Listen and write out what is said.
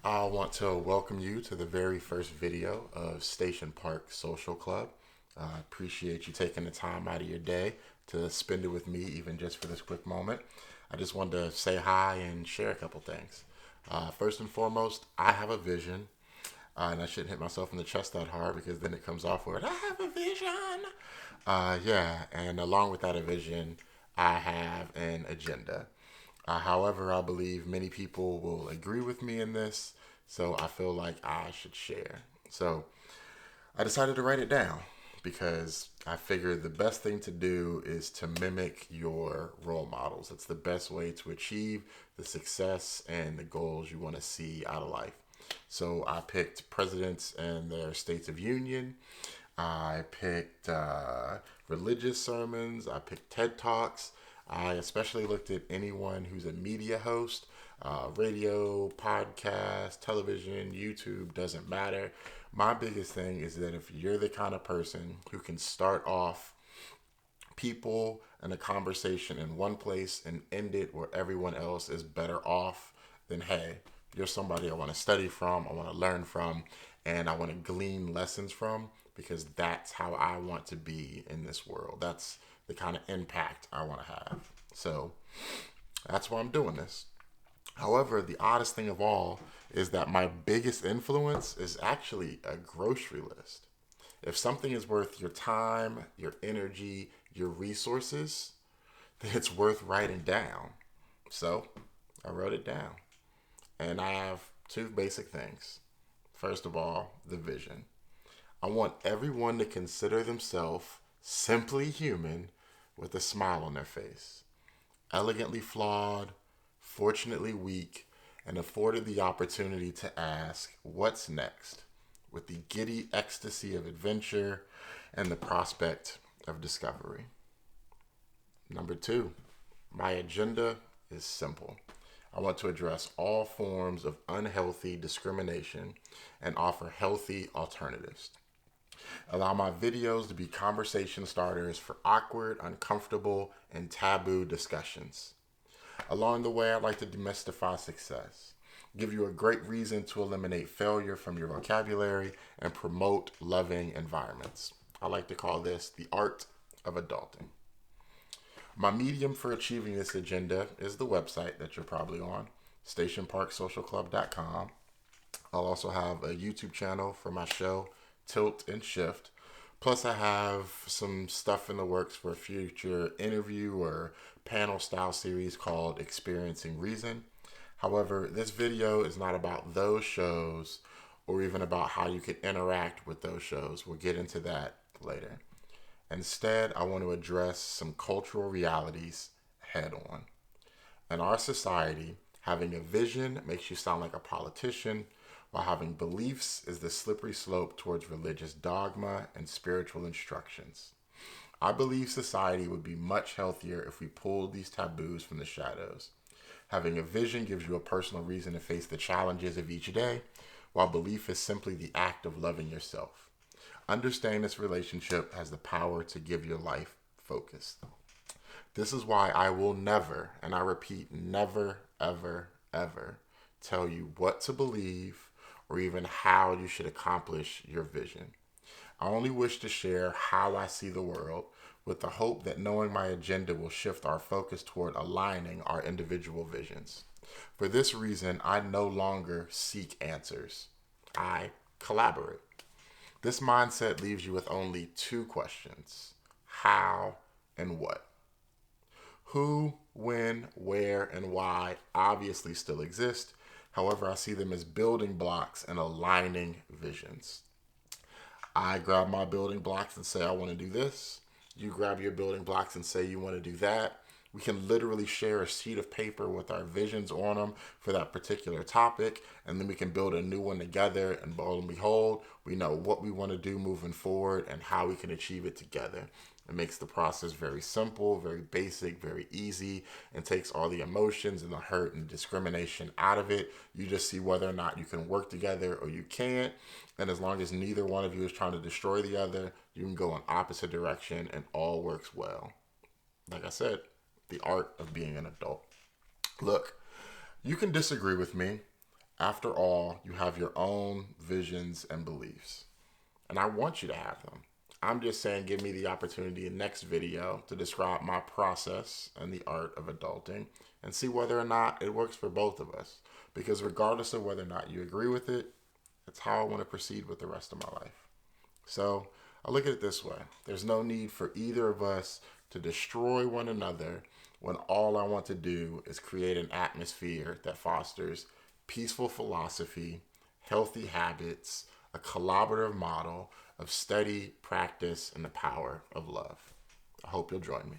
I want to welcome you to the very first video of Station Park Social Club. I appreciate you taking the time out of your day to spend it with me, even just for this quick moment. I just wanted to say hi and share a couple things. First and foremost, I have a vision, and I shouldn't hit myself in the chest that hard because then it comes off word. I have a vision. Yeah, and along with that a vision, I have an agenda. However, I believe many people will agree with me in this, so I feel like I should share. So I decided to write it down because I figured the best thing to do is to mimic your role models. It's the best way to achieve the success and the goals you want to see out of life. So I picked presidents and their states of union. I picked religious sermons. I picked TED Talks. I especially looked at anyone who's a media host, radio, podcast, television, YouTube, doesn't matter. My biggest thing is that if you're the kind of person who can start off people and a conversation in one place and end it where everyone else is better off, then hey, you're somebody I want to study from, I want to learn from, and I want to glean lessons from because that's how I want to be in this world. That's the kind of impact I want to have. So that's why I'm doing this. However, the oddest thing of all is that my biggest influence is actually a grocery list. If something is worth your time, your energy, your resources, then it's worth writing down. So I wrote it down. And I have two basic things. First of all, the vision. I want everyone to consider themselves simply human with a smile on their face, elegantly flawed, fortunately weak, and afforded the opportunity to ask, what's next? With the giddy ecstasy of adventure and the prospect of discovery. Number two, my agenda is simple. I want to address all forms of unhealthy discrimination and offer healthy alternatives. Allow my videos to be conversation starters for awkward, uncomfortable, and taboo discussions. Along the way, I'd like to demystify success, give you a great reason to eliminate failure from your vocabulary, and promote loving environments. I like to call this the art of adulting. My medium for achieving this agenda is the website that you're probably on, stationparksocialclub.com. I'll also have a YouTube channel for my show, Tilt and Shift. Plus, I have some stuff in the works for a future interview or panel style series called Experiencing Reason. However, this video is not about those shows or even about how you can interact with those shows. We'll get into that later. Instead, I want to address some cultural realities head on. In our society, having a vision makes you sound like a politician, while having beliefs is the slippery slope towards religious dogma and spiritual instructions. I believe society would be much healthier if we pulled these taboos from the shadows. Having a vision gives you a personal reason to face the challenges of each day, while belief is simply the act of loving yourself. Understanding this relationship has the power to give your life focus. This is why I will never, and I repeat, never, ever, ever tell you what to believe or even how you should accomplish your vision. I only wish to share how I see the world with the hope that knowing my agenda will shift our focus toward aligning our individual visions. For this reason, I no longer seek answers. I collaborate. This mindset leaves you with only two questions: how and what. Who, when, where, and why obviously still exist. However, I see them as building blocks and aligning visions. I grab my building blocks and say, I want to do this. You grab your building blocks and say, you want to do that. We can literally share a sheet of paper with our visions on them for that particular topic, and then we can build a new one together. And lo and behold, we know what we want to do moving forward and how we can achieve it together. It makes the process very simple, very basic, very easy, and takes all the emotions and the hurt and discrimination out of it. You just see whether or not you can work together or you can't. And as long as neither one of you is trying to destroy the other, you can go in opposite direction and all works well. Like I said, the art of being an adult. Look, you can disagree with me. After all, you have your own visions and beliefs, and I want you to have them. I'm just saying, give me the opportunity in next video to describe my process and the art of adulting and see whether or not it works for both of us. Because regardless of whether or not you agree with it, it's how I want to proceed with the rest of my life. So I look at it this way. There's no need for either of us to destroy one another when all I want to do is create an atmosphere that fosters peaceful philosophy, healthy habits, a collaborative model of study, practice, and the power of love. I hope you'll join me.